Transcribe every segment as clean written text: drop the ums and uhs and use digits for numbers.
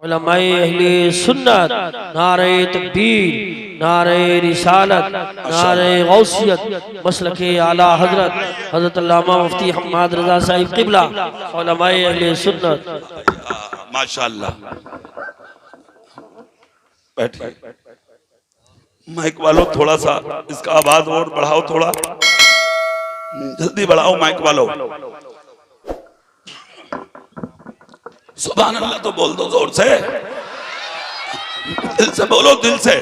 उलमाए अहले सुन्नत, नारे तकबीर, नारे रिसालत, नारे गौसियत, मसलके आला हजरत हजरत अल्लामा मुफ्ती हम्माद रजा साहिब क़िबला, उलमाए अहले सुन्नत। माशाअल्लाह। बैठिए। माइक वालों थोड़ा सा इसका आवाज और बढ़ाओ, थोड़ा जल्दी बढ़ाओ माइक वालों। सुभान अल्लाह तो बोल दो जोर से, दिल से बोलो, दिल से।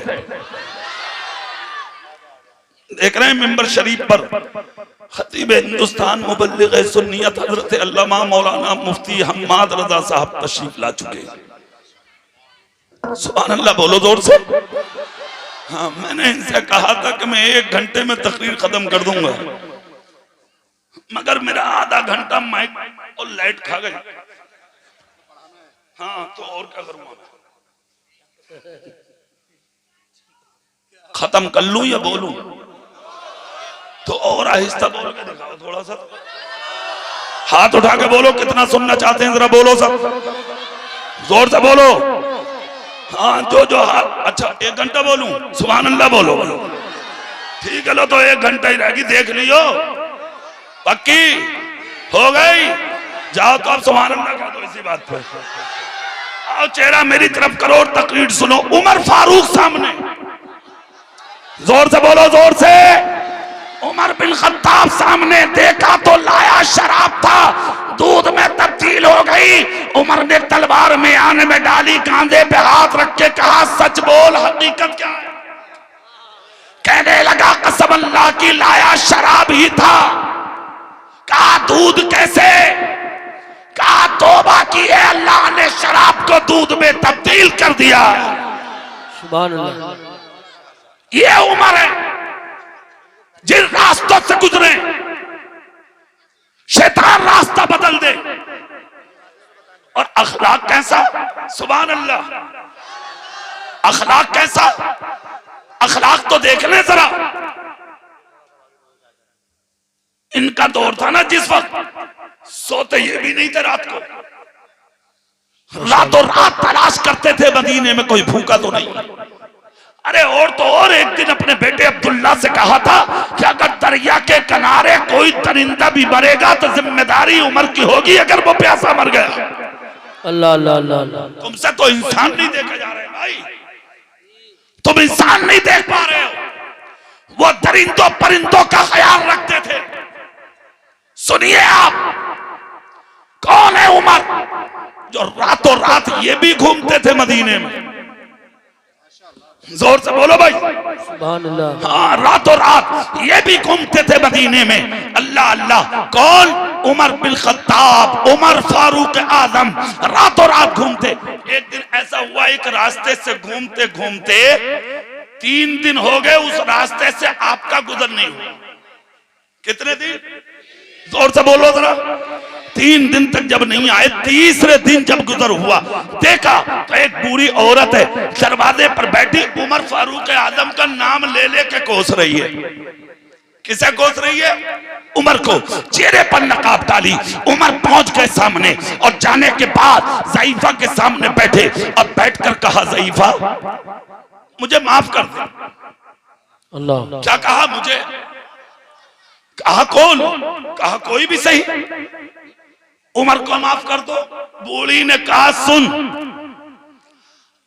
देख रहे हैं मिंबर शरीफ पर खतीब हिंदुस्तान मुबल्लिग सुन्नियत हजरत अल्लामा मौलाना मुफ्ती हम्माद रजा साहब तशरीफ ला चुके। सुभान अल्लाह बोलो जोर से। हाँ, मैंने इनसे कहा था कि मैं 1 घंटे में तकरीर खत्म कर दूंगा, मगर मेरा आधा घंटा माइक और लाइट खा गई। हाँ, तो और क्या करूंगा मैं? खत्म कर लूं या बोलूं? तो और आहिस्ता बोल के दिखाओ थोड़ा सा। हाथ उठा के बोलो कितना सुनना चाहते हैं, जरा बोलो सब, जोर से बोलो। हाँ, जो हाथ। अच्छा, 1 घंटा बोलूं? सुभान अल्लाह बोलो। ठीक है, लो तो 1 घंटा ही रहेगी, देख लियो। पक्की हो गई? जाओ तो अब सुभान अल्लाह कह दो इसी बात पर। आओ चेहरा मेरी तरफ करो और तकरीर सुनो। उमर फारूक सामने, जोर से बोलो, जोर से। उमर बिन खत्ताब सामने, देखा तो लाया शराब था, दूध में तब्दील हो गई। उमर ने तलवार में आने में डाली, कांधे पे हाथ रख के कहा, सच बोल, हकीकत क्या है? कहने लगा, कसम अल्लाह की, लाया शराब ही था। कहा, दूध कैसे? कहा, तौबा की है, अल्लाह ने शराब को दूध में तब्दील कर दिया। सुभान अल्लाह। ये उमर है, जिन रास्तों से गुजरे शैतान रास्ता बदल दे। और अखलाक कैसा? सुभान अल्लाह। अखलाक कैसा? अखलाक तो देख ले जरा। इनका दौर था ना जिस वक्त सोते ये भी नहीं थे, रात को रातों रात तलाश करते थे मदीने में कोई भूखा तो नहीं। अरे और तो और, एक दिन अपने बेटे अब्दुल्ला से कहा था कि अगर दरिया के किनारे कोई परिंदा भी मरेगा तो जिम्मेदारी उमर की होगी अगर वो प्यासा मर गया। अल्लाह अल्लाह अल्लाह। तुमसे तो इंसान नहीं देखे जा रहे भाई, तुम इंसान नहीं देख पा रहे हो। वो दरिंदों परिंदों का ख्याल रखते थे। सुनिए आप, कौन है उमर जो रातों रात ये भी घूमते थे मदीने में? जोर से बोलो भाई। सुभान अल्लाह। हाँ, रातों रात ये भी घूमते थे मदीने में। अल्लाह अल्लाह। कौन? उमर बिन खत्ताब, उमर फारूक आजम, रातों रात घूमते। एक दिन ऐसा हुआ, एक रास्ते से घूमते घूमते 3 दिन हो गए, उस रास्ते से आपका गुजर नहीं हुआ। कितने दिन? जोर से बोलो जरा। 3 दिन तक जब नहीं आए, तीसरे दिन जब गुजर हुआ, देखा तो एक बूढ़ी औरत है दरवाजे पर बैठी, उमर फारूक आजम का नाम ले लेके कोस रही है। किसे कोस रही है? उमर को। चेहरे पर नकाब डाली, उमर पहुंच गए सामने और जाने के बाद ज़ईफा के सामने बैठे और बैठकर कहा, ज़ईफा मुझे माफ कर दे। अल्लाह। क्या कहा? मुझे। कहा कौन? कहा कोई भी सही, उमर को माफ कर दो। बूढ़ी ने कहा, सुन,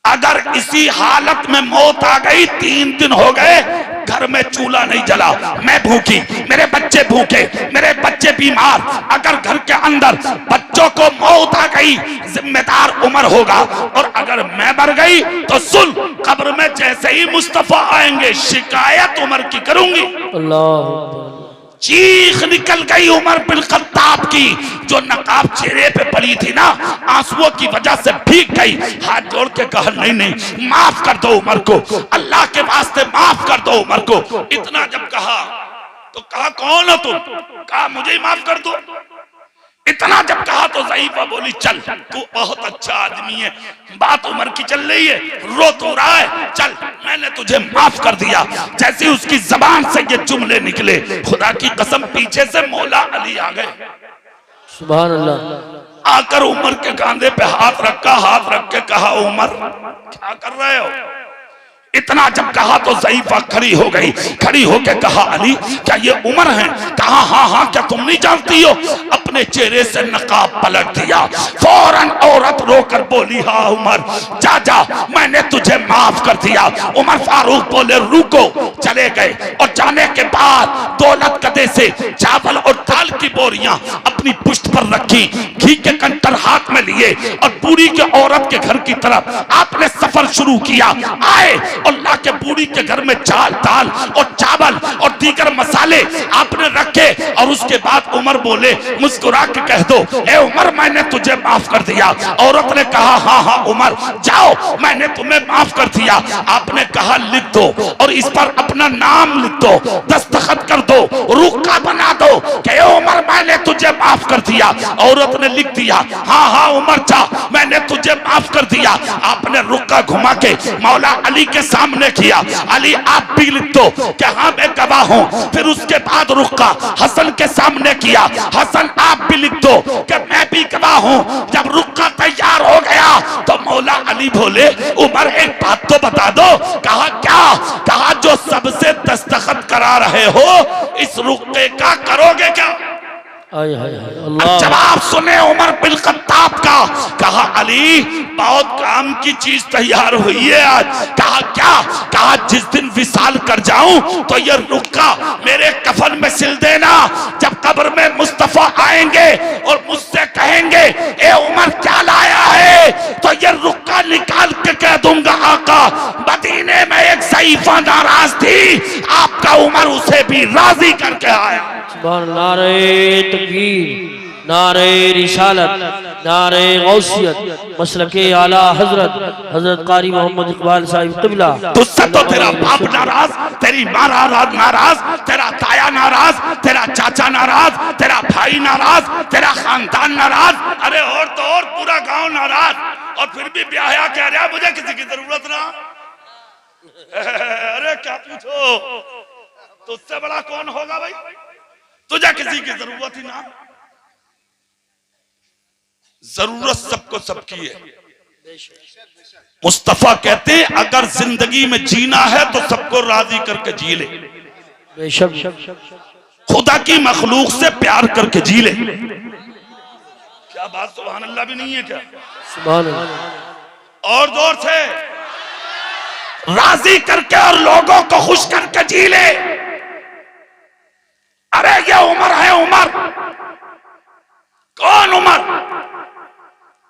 अगर इसी हालत में मौत आ गई, 3 दिन हो गए घर में चूल्हा नहीं जला, मैं भूखी, मेरे बच्चे भूखे, मेरे बच्चे बीमार, अगर घर के अंदर बच्चों को मौत आ गई, जिम्मेदार उमर होगा। और अगर मैं मर गई तो सुन, कब्र में जैसे ही मुस्तफा आएंगे शिकायत उमर की करूंगी। अल्लाह। चीख निकल गई उमर बिन खत्ताब की, जो नकाब चेहरे पे पड़ी थी ना, आंसुओं की वजह से भीग गई। हाथ जोड़ के कहा, नहीं नहीं, माफ कर दो उमर को, अल्लाह के वास्ते माफ कर दो उमर को। इतना जब कहा तो कहा, कौन हो तुम? कहा, मुझे ही माफ कर दो। इतना जब कहा तो ज़ईफा बोली, चल, तू बहुत अच्छा आदमी है, बात उमर की चल रही है, रो तो रहा है, चल मैंने तुझे माफ कर दिया। जैसे उसकी जबान से ये जुमले निकले, खुदा की कसम पीछे से मौला अली आ गए। सुभान अल्लाह। आकर उमर के कांधे पे हाथ रखा, हाथ रख के कहा उमर क्या कर रहे हो? इतना जब कहा तो ज़ईफा खड़ी हो गई। खड़ी होकर कहा अली क्या ये उमर हैं? कहा हाँ हाँ, क्या तुम नहीं जानती हो? अपने चेहरे से नकाब पलट दिया। फौरन औरत रोकर बोली हाँ उमर जा जा, मैंने तुझे माफ कर दिया। उमर फारूक बोले रुको। चले गए और जाने के बाद दौलत कदे से चावल और दाल की बोरियां अपनी पुष्ट पर रखी, घी के कंटर हाथ में लिए और बूढ़ी के औरत के घर की तरफ आपने सफर शुरू किया। आए और लाके बूढ़ी के घर में दाल और चावल और दीगर मसाले आपने रखे और उसके बाद उमर बोले मुस्कुरा के कह दो ए उमर मैंने तुझे माफ कर दिया। औरत ने कहा हाँ हाँ उमर जाओ, मैंने तुम्हें माफ कर दिया। आपने कहा लिख दो और इस पर अपना नाम लिख दो, दस्तखत कर दो, रुक्का बना दो कि उमर मैंने तुझे माफ कर दिया। औरत ने लिख दिया हाँ हाँ उमर जा, मैंने तुझे माफ कर दिया। आपने रुक्का घुमा के मौला अली के सामने किया। अली आप भी लिख दो कि हाँ मैं गवाह हूं। फिर उसके बाद रुक्का हसन के सामने किया। हसन आप भी लिख दो कि मैं भी गवाह हूं। जब रुक्का तैयार हो गया तो मौला अली बोले उमर एक बात तो बता दो। कहा क्या? कहा जो सबसे दस्तखत करा रहे हो इस रुक्के का करोगे क्या? जवाब सुने उमर बिन खत्ताब का। कहा अली बहुत काम की चीज तैयार हुई है आज। कहा क्या? कहा जिस दिन विसाल कर जाऊं तो ये रुक्का मेरे कफन में सिल देना। जब कब्र में मुस्तफा आएंगे और मुझसे कहेंगे ए उमर क्या लाया है, तो ये रुक्का निकाल के कह दूंगा आका मदीने में एक ज़ईफा नाराज थी, आपका उमर उसे भी राजी करके आया। नारे तकबीर, नारे रिसालत, नारे गौसियत, मसलके आला हजरत हजरत कारी मोहम्मद इकबाल साहिब क़िबला। तुझसे तो तेरा बाप नाराज, तेरी माँ नाराज, तेरा ताया नाराज, तेरा चाचा नाराज, तेरा भाई नाराज, तेरा खानदान नाराज, अरे और तो और पूरा गांव नाराज। और फिर भी ब्याह कह रहा मुझे किसी की जरूरत ना। अरे क्या पूछो, तुझसे बड़ा कौन होगा भाई? तुझे किसी की जरूरत ही ना। जरूरत सबको सबकी है। मुस्तफा कहते हैं अगर जिंदगी में जीना है तो सबको राजी करके जी ले। खुदा की मखलूक से प्यार करके जी ले। क्या बात सुभान अल्लाह भी नहीं है क्या? सुभान अल्लाह। और जोर से राजी करके और लोगों को खुश करके जी ले। अरे ये उमर है। उमर कौन? उमर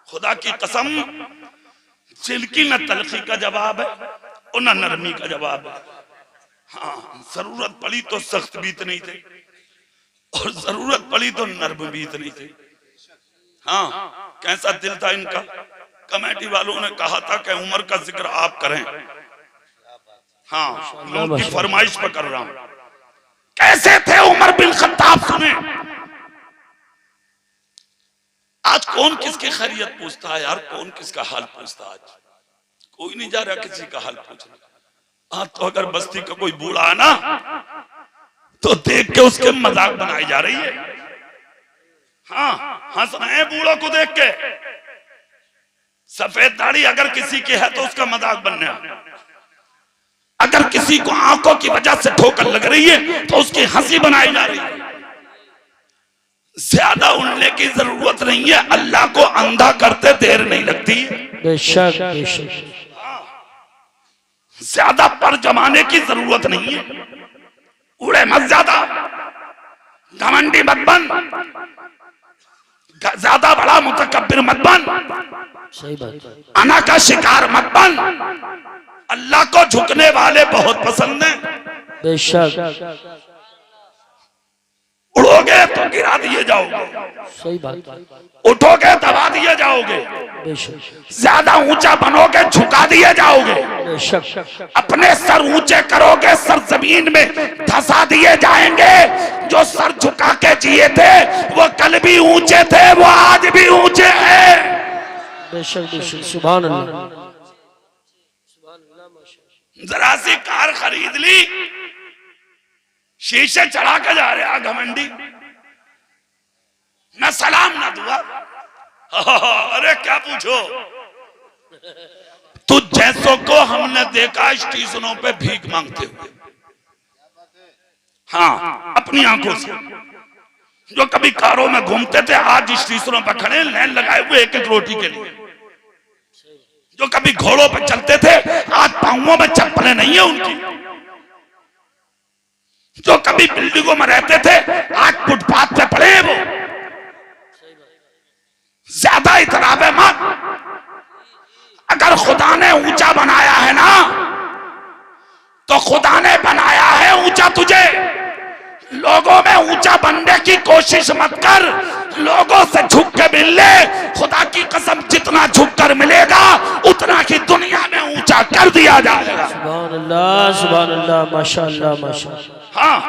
खुदा की कसम चिल्की न तलखी का जवाब है और न नरमी का जवाब है। हाँ जरूरत पड़ी तो सख्त बीत नहीं थे और जरूरत पड़ी तो नरम बीत नहीं थे। हाँ कैसा दिल था इनका। कमेटी वालों ने कहा था कि उमर का जिक्र आप करें। हाँ मैं उनकी फरमाइश पर कर रहा हूं। कैसे थे उमर बिन खत्ताब? सुने आज कौन किसकी खैरियत पूछता है यार? कौन किसका हाल पूछता है? आज कोई नहीं जा रहा किसी का हाल पूछना। आज तो अगर बस्ती का कोई बूढ़ा है ना तो देख के उसके मजाक बनाई जा रही है। हाँ हंस रहे हैं बूढ़ों को देख के। सफेद दाढ़ी अगर किसी की है तो उसका मजाक बनना। अगर किसी को आंखों की वजह से ठोकर लग रही है तो उसकी हंसी बनाई जा रही है। ज्यादा उड़ने की जरूरत नहीं है, अल्लाह को अंधा करते देर नहीं लगती। बेशक बेशक। ज्यादा पर जमाने की जरूरत नहीं है। उड़े मत ज्यादा, घमंडी मत बन, ज्यादा बड़ा मुतकब्बिर मत बन, सही बात। अना का शिकार मत बन। अल्लाह को झुकने वाले बहुत पसंद हैं। बेशक। उड़ोगे तो गिरा दिए जाओगे। सही बात। उठोगे दबा दिए जाओगे। बेशक। ज्यादा ऊंचा बनोगे झुका दिए जाओगे। बेशक। अपने सर ऊंचे करोगे सर जमीन में धंसा दिए जाएंगे। जो सर झुका के जिए थे वो कल भी ऊंचे थे, वो आज भी ऊंचे हैं। बेशक बेशक। सुभान अल्लाह। जरा सी कार खरीद ली, शीशे चढ़ा के जा रहे घमंडी, न सलाम न दुआ। अरे क्या पूछो, तो जैसों को हमने देखा स्टेशनों पे भीख मांगते हुए, हाँ अपनी आंखों से, जो कभी कारों में घूमते थे आज स्टेशनों पर खड़े लाइन लगाए हुए एक एक रोटी के लिए, जो कभी घोड़ों पर चलते थे आज पांवों में चप्पलें नहीं है उनकी, जो कभी बिल्डिंगों में रहते थे आज फुटपाथ पे पड़े वो। ज्यादा इतराबे मत, अगर खुदा ने ऊंचा बनाया है ना तो खुदा ने बनाया है ऊंचा तुझे। लोगों में ऊंचा बनने की कोशिश मत कर, लोगों से झुक के मिल ले, खुदा की कसम जितना झुक कर मिलेगा उतना ही दुनिया में ऊंचा कर दिया जाएगा। सुभान अल्लाह, माशाअल्लाह माशाअल्लाह। हाँ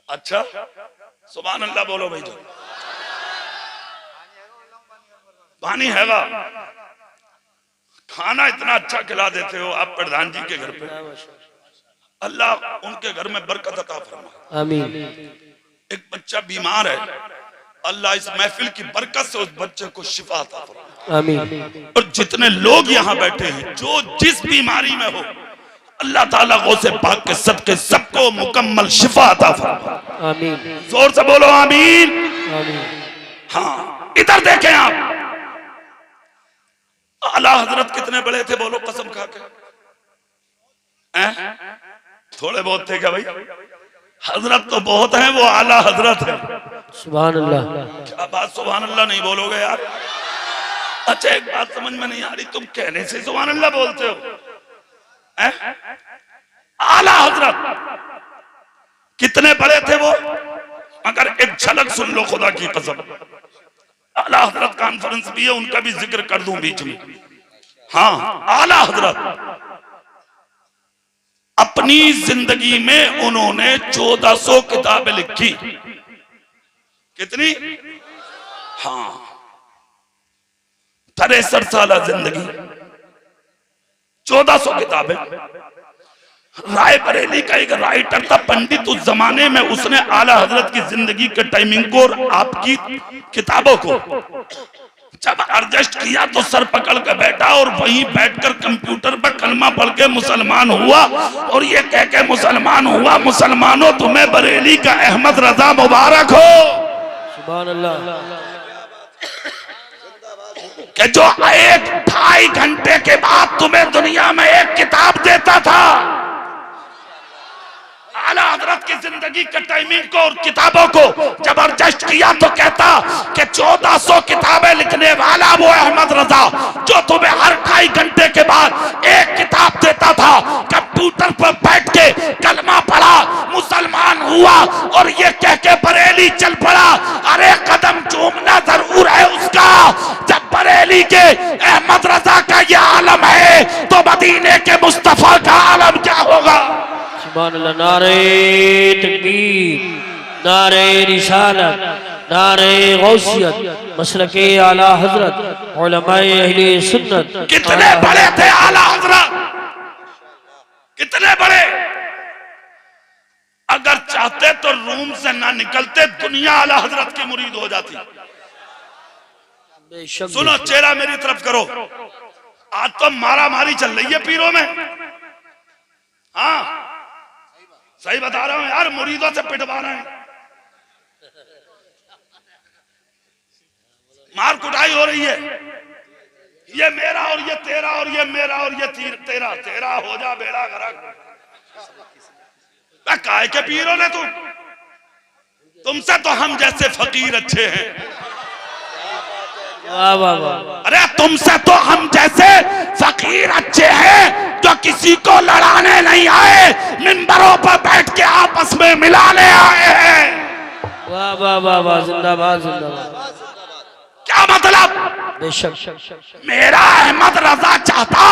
अच्छा सुभान अल्लाह बोलो भाई, जो पानी हैगा, खाना इतना अच्छा खिला देते हो आप प्रधान जी के घर पे, अल्लाह उनके घर में बरकत अता फरमाए। आमीन। एक बच्चा बीमार है, अल्लाह इस महफिल की बरकत से उस बच्चे को शिफा अता फरमाए। आमीन। और जितने लोग यहाँ बैठे हैं जो जिस बीमारी में हो, अल्लाह ताला गौसे पाक के सदके सबको मुकम्मल शिफा अता फरमाए। आमीन। जोर से बोलो आमीन। आमीन। हाँ इधर देखें आप, आला हजरत कितने बड़े थे बोलो कसम खा के, थोड़े बहुत थे क्या भाई? हजरत तो बहुत हैं, वो आला हजरत है। सुभान अल्लाह। क्या बात सुभान अल्लाह नहीं बोलोगे यार? अच्छा एक बात समझ में नहीं आ रही, तुम कहने से सुभान अल्लाह बोलते हो। आला हजरत कितने बड़े थे वो, अगर एक झलक सुन लो खुदा की कसम। आला हजरत कॉन्फ्रेंस भी है, उनका भी जिक्र कर दूं बीच में। हाँ आला हजरत अपनी जिंदगी में उन्होंने 1400 किताबें लिखी। कितनी? हाँ 63 साल जिंदगी, 1400 किताबें। रायबरेली का एक राइटर था पंडित, उस जमाने में उसने आला हजरत की जिंदगी के टाइमिंग को और आपकी किताबों को जब एडजस्ट किया तो सर पकड़ के बैठा और वहीं बैठकर कंप्यूटर पर कलमा पढ़ के मुसलमान हुआ और ये कह के मुसलमान हुआ, मुसलमानों तुम्हें बरेली का अहमद रजा मुबारक हो। सुभान अल्लाह। कि जो 1-2.5 घंटे के बाद तुम्हें दुनिया में एक किताब देता था। आला हजरत की जिंदगी के टाइमिंग को और किताबों को जब एडजस्ट किया तो कहता कि 1400 किताबें लिखने वाला वो अहमद रजा जो तुम्हें हर 2.5 घंटे के बाद एक किताब देता था। कंप्यूटर पर बैठ के कलमा पढ़ा, मुसलमान हुआ और ये कह के बरेली चल पड़ा। अरे कदम चूमना जरूर है उसका। जब बरेली के अहमद रजा का ये आलम है तो मदीने के मुस्तफा का आलम क्या होगा? सुभान अल्लाह। नारे तकबीर, नारे रिसालत, नारे गौसियत, मसलके आला हजरत, उलमाए अहले सुन्नत। कितने बड़े थे आला हजरत, कितने बड़े। अगर चाहते तो रूम से ना निकलते, दुनिया आला हजरत की मुरीद हो जाती। सुनो चेहरा मेरी तरफ करो, आज तो मारा मारी चल रही है पीरों में। हाँ सही बता रहा हूं यार, मुरीदों से पिटवा रहे हैं, मार कुटाई हो रही है। ये मेरा और ये तेरा और ये मेरा और ये तेरा, तेरा हो जा बेड़ा गरक। काय के पीरों ने तुमसे तो हम जैसे फकीर अच्छे हैं। वाह वाह वाह। अरे तुमसे तो हम जैसे फकीर अच्छे हैं जो किसी को लड़ाने नहीं आए, मिंबरों पर बैठ के आपस में मिलाने आए हैं। वाह वाह वाह वाह, जिंदाबाद जिंदाबाद। क्या मतलब? बेशक। मेरा अहमद रजा चाहता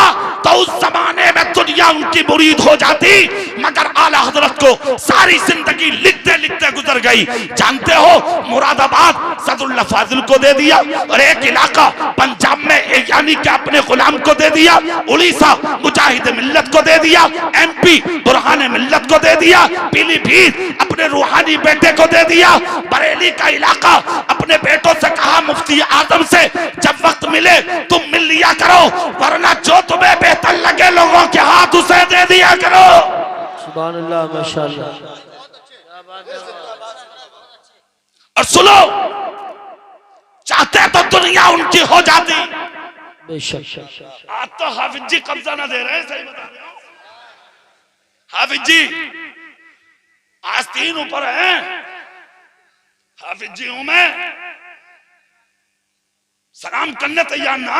तो उस जमाने में दुनिया उनकी मुरीद हो जाती, मगर आला हजरत को सारी जिंदगी लिखते लिखते गुजर गई। जानते हो मुरादाबाद सदुल्लाह फाजिल को दे दिया और एक इलाका पंजाब में यानी कादियानी के अपने गुलाम को दे दिया, उड़ीसा मुजाहिद मिल्लत को दे दिया, MP बुरहान मिल्लत को दे दिया, पीलीभीत अपने रूहानी बेटे को दे दिया, बरेली का इलाका अपने बेटों से कहा मुफ्ती आजम से जब वक्त मिले तुम मिल लिया करो, वरना जो तुम्हें बेहतर लगे लोगों के हाथ उसे दे दिया करो। सुभान अल्लाह, माशाअल्लाह। और सुनो, चाहते तो दुनिया उनकी हो जाती। बेशक। आज तो हाफिज जी कब्जा ना दे रहे हैं, सही बता रहे हो। हाफिज जी आज 3 ऊपर हैं। हाफिज जी हूं मैं, सलाम करने तैयार ना।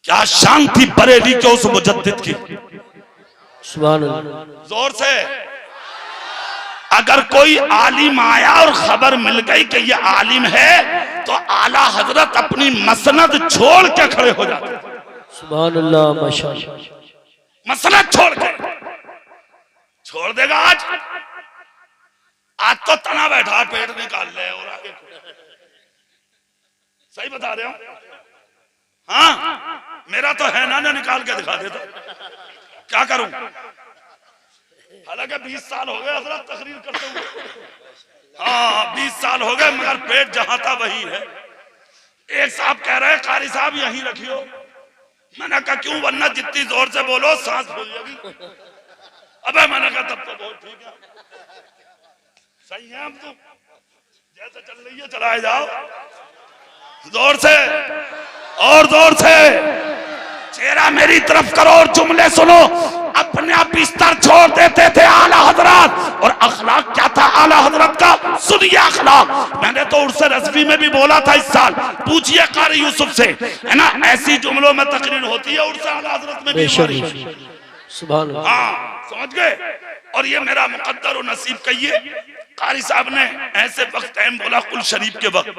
क्या शान थी बरेली के उस मुजद्दिद की। सुभान अल्लाह। जोर से अगर कोई आलिम आया और खबर मिल गई कि ये आलिम है तो आला हजरत अपनी मसनद छोड़ के खड़े हो जाते। सुभान अल्लाह, माशाअल्लाह। मसनद छोड़ के छोड़ देगा। आज तो तना बैठा पेट निकाल ले और आगे सही बता रहे हो। हाँ मेरा तो है ना निकाल के दिखा देता, क्या करूं। हालांकि 20 साल हो गए हजरत तकरीर करते हुए। हाँ 20 साल हो गए, मगर पेट जहां था वही है। एक साहब कह रहे हैं कारी साहब यहीं रखियो। मैंने कहा क्यों, वरना जितनी जोर से बोलो सांस फूल जाएगी। अबे मैंने कहा तब तो बहुत ठीक है, सही है। अब तो जैसे चल रही है चलाए जाओ, जोर से और जोर से। चेहरा मेरी तरफ करो और जुमले सुनो। अपना बिस्तर छोड़ देते थे आला हजरत, और अखलाक क्या था आला हजरत का, सुनिए अखलाक। मैंने तो उर्स रज़वी में भी बोला था इस साल, पूछिए कारी यूसुफ से, है ना। ऐसी जुमलों में तकरीर होती है उर्स आला हजरत में भी हमारी। सुभान अल्लाह। हाँ समझ गए। और ये मेरा मुकद्दर और नसीब कहिए, कारी साहब ने ऐसे वक्त टाइम बोला कुल शरीफ के वक्त,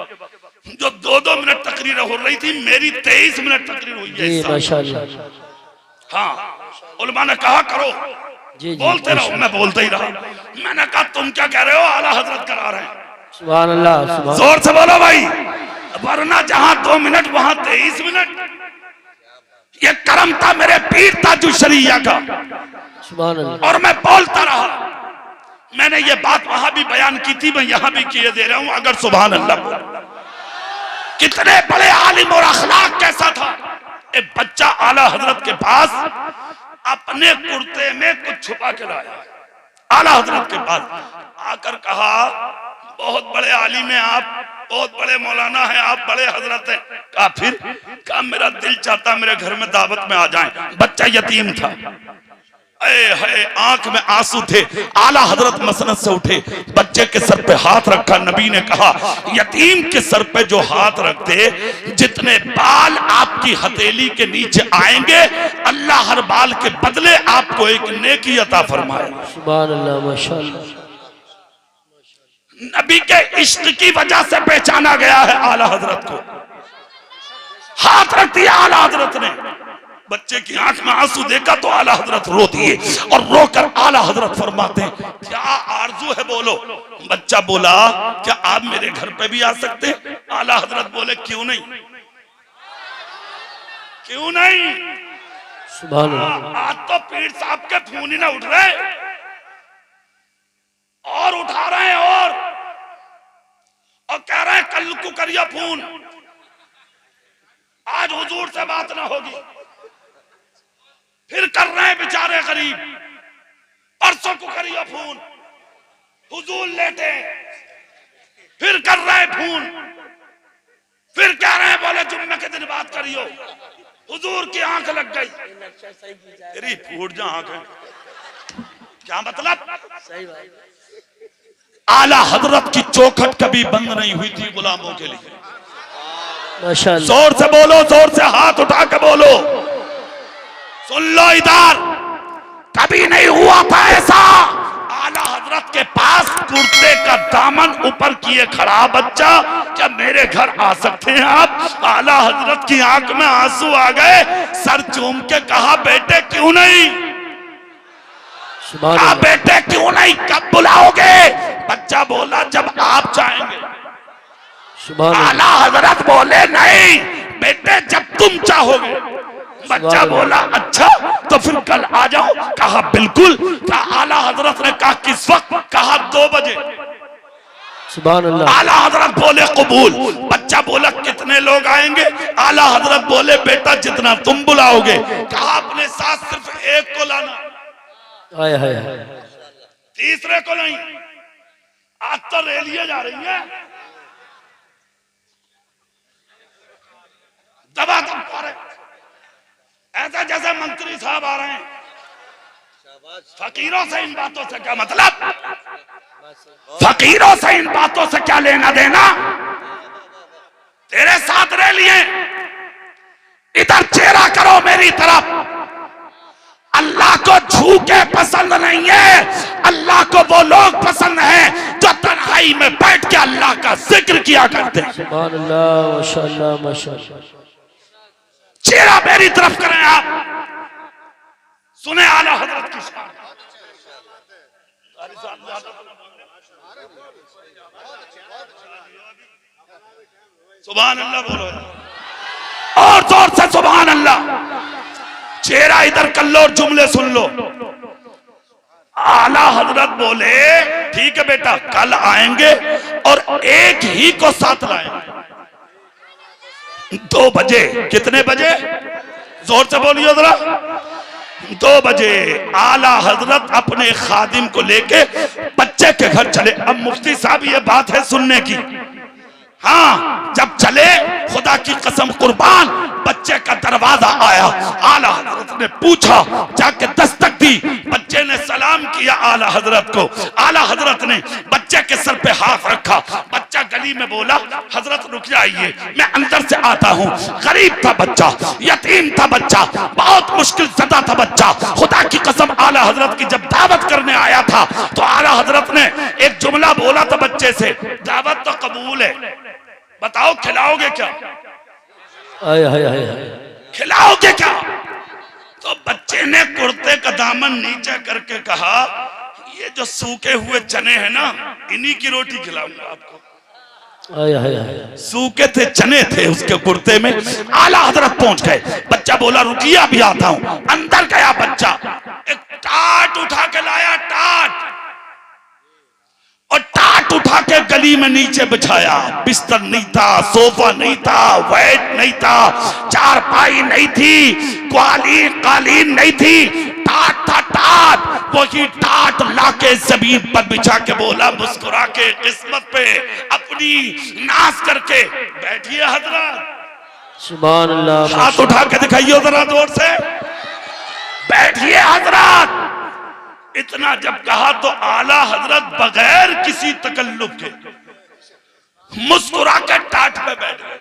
जो 2-2 मिनट तकरीर हो रही थी, मेरी 23 मिनट तकरीर हुई है इस साल। हाँ उलमा ने कहा करो, बोलते रहो, मैं बोलते ही रहा। मैंने कहा तुम क्या कह रहे हो, आला हजरत करा रहे हैं। सुभान अल्लाह। जोर से बोलो भाई, वरना जहां 2 मिनट वहां 23 मिनट। ये करम था मेरे पीर ताजु शरिया का। सुभान अल्लाह। और मैं बोलता रहा। मैंने ये बात वहां भी बयान की थी, मैं यहां भी किए दे रहा हूं। अगर सुभान अल्लाह, कितने बड़े आलिम और अखलाक कैसा था। एक बच्चा आला हजरत के पास अपने कुर्ते में कुछ छुपा के लाया, आला हजरत के पास आकर कहा बहुत बड़े आलिम हैं आप, बहुत बड़े मौलाना हैं आप, बड़े हजरत हैं। कहा फिर, कहा मेरा दिल चाहता मेरे घर में दावत में आ जाएं। बच्चा यतीम था, आंख में आंसू थे। आला हजरत मसनद से उठे, बच्चे के सर पे हाथ रखा। नबी ने कहा यतीम के सर पे जो हाथ रखते, जितने बाल आपकी हथेली के नीचे आएंगे, अल्लाह हर बाल के बदले आपको एक नेकी अता फरमाए। सुभान अल्लाह, माशाअल्लाह। नबी के इश्क की वजह से पहचाना गया है आला हजरत को। हाथ रख दिया आला हजरत ने, बच्चे की आंख में आंसू देखा तो आला हजरत रो दिए, और रोकर आला हजरत फरमाते हैं क्या आरजू है बोलो। बच्चा बोला क्या आप मेरे घर पे भी आ सकते हैं। आला हजरत बोले क्यों नहीं, क्यों नहीं। सुभान अल्लाह। आज तो पीर साहब के फोन ही ना उठ रहे, और उठा रहे हैं और कह रहे हैं कल को करिए फोन, आज हुजूर से बात ना होगी। फिर कर रहे हैं बेचारे गरीब, परसों को करिए फोन, हुजूर लेटे। फिर कर रहे हैं फोन, फिर कह रहे हैं बोले जुम्मे के दिन बात करियो, हुजूर की आंख लग गई। तेरी फूट जा आंख, क्या मतलब। आला हजरत की चौखट कभी बंद नहीं हुई थी गुलामों के लिए। माशाअल्लाह। जोर से बोलो, जोर से हाथ उठा के बोलो। सुन लो इधर, कभी नहीं हुआ था ऐसा। आला हजरत के पास कुर्ते का दामन ऊपर किए खड़ा बच्चा, क्या मेरे घर आ सकते हैं आप। आला हजरत की आंख में आंसू आ गए, सर चूम के कहा बेटे क्यों नहीं, कहा बेटे क्यों नहीं, कब बुलाओगे। बच्चा बोला जब आप चाहेंगे। आला हजरत बोले नहीं बेटे होगे। बच्चा बोला अच्छा तो फिर कल आ जाओ। कहा बिल्कुल। कहा आला हजरत ने कहा किस वक्त? कहा 2 बजे। सुभान अल्लाह। आला हजरत बोले कबूल। बच्चा बोला कितने लोग आएंगे? आला हजरत बोले बेटा जितना तुम बुलाओगे। कहा अपने साथ सिर्फ एक को लाना, हाय हाय हाय। तीसरे को नहीं। आज तो रैलियां जा रही हैं, दबादब कर रहे, ऐसा जैसे मंत्री साहब आ रहे हैं। फकीरों से इन बातों से क्या मतलब? फकीरों से इन बातों से क्या लेना देना? तेरे साथ रैलियां, इधर चेहरा करो मेरी तरफ। अल्लाह को झूठे पसंद नहीं है। अल्लाह को वो लोग पसंद हैं जो तन्हाई में बैठ के अल्लाह का जिक्र किया करते हैं। सुभान अल्लाह, माशाअल्लाह माशाअल्लाह। चेहरा मेरी तरफ करें आप, सुने आला हजरत की शान। सुभान अल्लाह बोलो और जोर से सुभान अल्लाह। चेहरा इधर कर लो और जुमले सुन लो। आला हजरत बोले ठीक है बेटा कल आएंगे और एक ही को साथ लाएंगे। 2 बजे। कितने बजे? जोर से बोलिए जरा। 2 बजे आला हजरत अपने खादिम को लेके बच्चे के घर चले। अब मुफ्ती साहब ये बात है सुनने की। हाँ, जब चले खुदा की कसम कुर्बान बच्चे का दरवाजा आया। आला हजरत ने पूछा, जाके दस्तक दी। बच्चे ने सलाम किया आला हजरत को। आला हजरत ने बच्चे के सर पे हाथ रखा। बच्चा गली में बोला हजरत रुक जाइए, मैं अंदर से आता हूँ। गरीब था बच्चा, यतीम था बच्चा, बहुत मुश्किल सदा था बच्चा। खुदा की कसम आला हजरत की जब दावत करने आया था तो आला हजरत ने एक जुमला बोला था बच्चे से, दावत तो कबूल है, बताओ खिलाओगे क्या? हाय हाय हाय। खिलाओगे क्या? तो बच्चे ने कुर्ते का दामन नीचे करके कहा ये जो सूखे हुए चने हैं ना, इन्हीं की रोटी खिलाऊंगा आपको। हाय हाय हाय। सूखे थे चने थे उसके कुर्ते में। आला हजरत पहुंच गए। बच्चा बोला रुकिए अभी आता हूं। अंदर गया बच्चा, एक टाट उठा के लाया, टाट, और टाट उठा के गली में नीचे बिछाया। बिस्तर नहीं था, सोफा नहीं था, बेड नहीं था, चारपाई नहीं थी, कालीन नहीं थी, टाट था टाट। वही टाट लाके जमीन पर बिछा के बोला मुस्कुरा के किस्मत पे अपनी नाश करके बैठिए हजरत। सुभान अल्लाह। हाथ उठा के दिखाइए जरा जोर से, बैठिए हजरत। इतना जब कहा तो आला हजरत बगैर किसी तकल्लुफ के मुस्कुरा के टाट पे बैठ गए।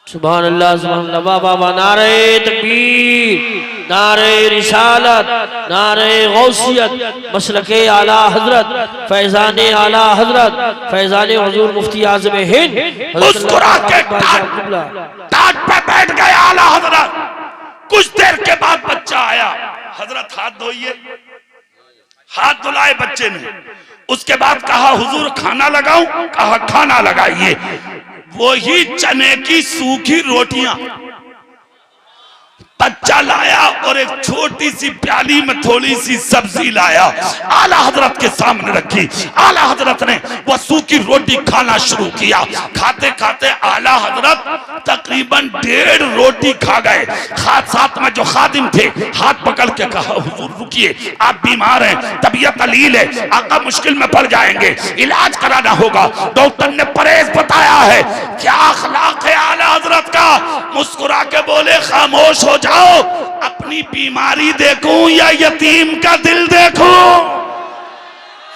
सुभान अल्लाह सुभान अल्लाह। वाह वाह वाह। नारे तकबीर, नारे रिसालत, नारे गौसियत, मसलके आला हजरत, फैजाने आला हजरत, फैजाने हुजूर मुफ्ती आज़म हिंद। मुस्कुरा के टाट पे बैठ गए आला हजरत। कुछ देर के बाद बच्चा आया। हजरत हाथ धोइए। हाथ धुलाए बच्चे ने। उसके बाद कहा हुजूर खाना लगाऊं? कहा खाना लगाइए। वही चने की सूखी रोटियां बच्चा लाया और एक छोटी सी प्याली में थोड़ी सी सब्जी लाया, आला हजरत के सामने रखी। आला हजरत ने वह सूखी रोटी खाना शुरू किया। खाते खाते आला हजरत तकरीबन 1.5 रोटी खा गए। साथ में जो खादिम थे हाथ पकड़ के कहा हुजूर रुकिए, आप बीमार हैं, तबीयत अलील है, आका मुश्किल में पड़ जाएंगे, इलाज कराना होगा। डॉक्टर ने परहेज बताया है। क्या अखलाक है आला हजरत का? मुस्कुरा के बोले खामोश हो जाओ, अपनी बीमारी देखूं या यतीम का दिल देखूं?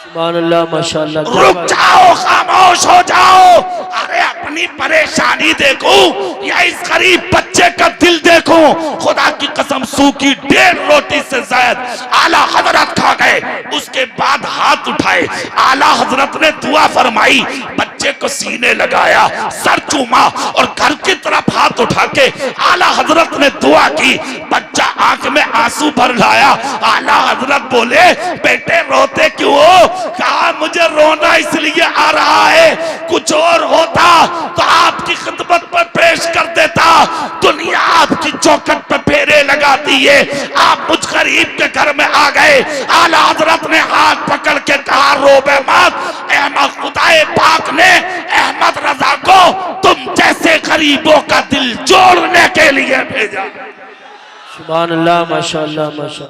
सुभान अल्लाह माशाअल्लाह। रुक जाओ, खामोश हो जाओ। अरे अपनी परेशानी देखूं या इस गरीब बच्चे का दिल देखूं? खुदा की कसम सूखी 1.5 रोटी से ज्यादा आला हजरत खा गए। उसके बाद हाथ उठाए, आला हजरत ने दुआ फरमाई, बच्चे को सीने लगाया, सर चूमा और घर की तरफ हाथ उठा के आला हजरत ने दुआ की। बच्चा आंख में आंसू भर लाया। आला हजरत बोले बेटे रोते क्यों हो? कहा मुझे रोना इसलिए आ रहा है, कुछ और होता तो आपकी खिदमत पर पेश कर देता। दुनिया चौखट पे फेरे लगा दिए। आप मुझ गरीब के घर में आ गए, आला हजरत ने हाथ पकड़ के कहा रोबे मत। अहमद खुदाए पाक ने अहमद रजा को तुम जैसे गरीबों का दिल जोड़ने के लिए भेजा। सुभान अल्लाह, माशाअल्लाह, माशाअल्लाह।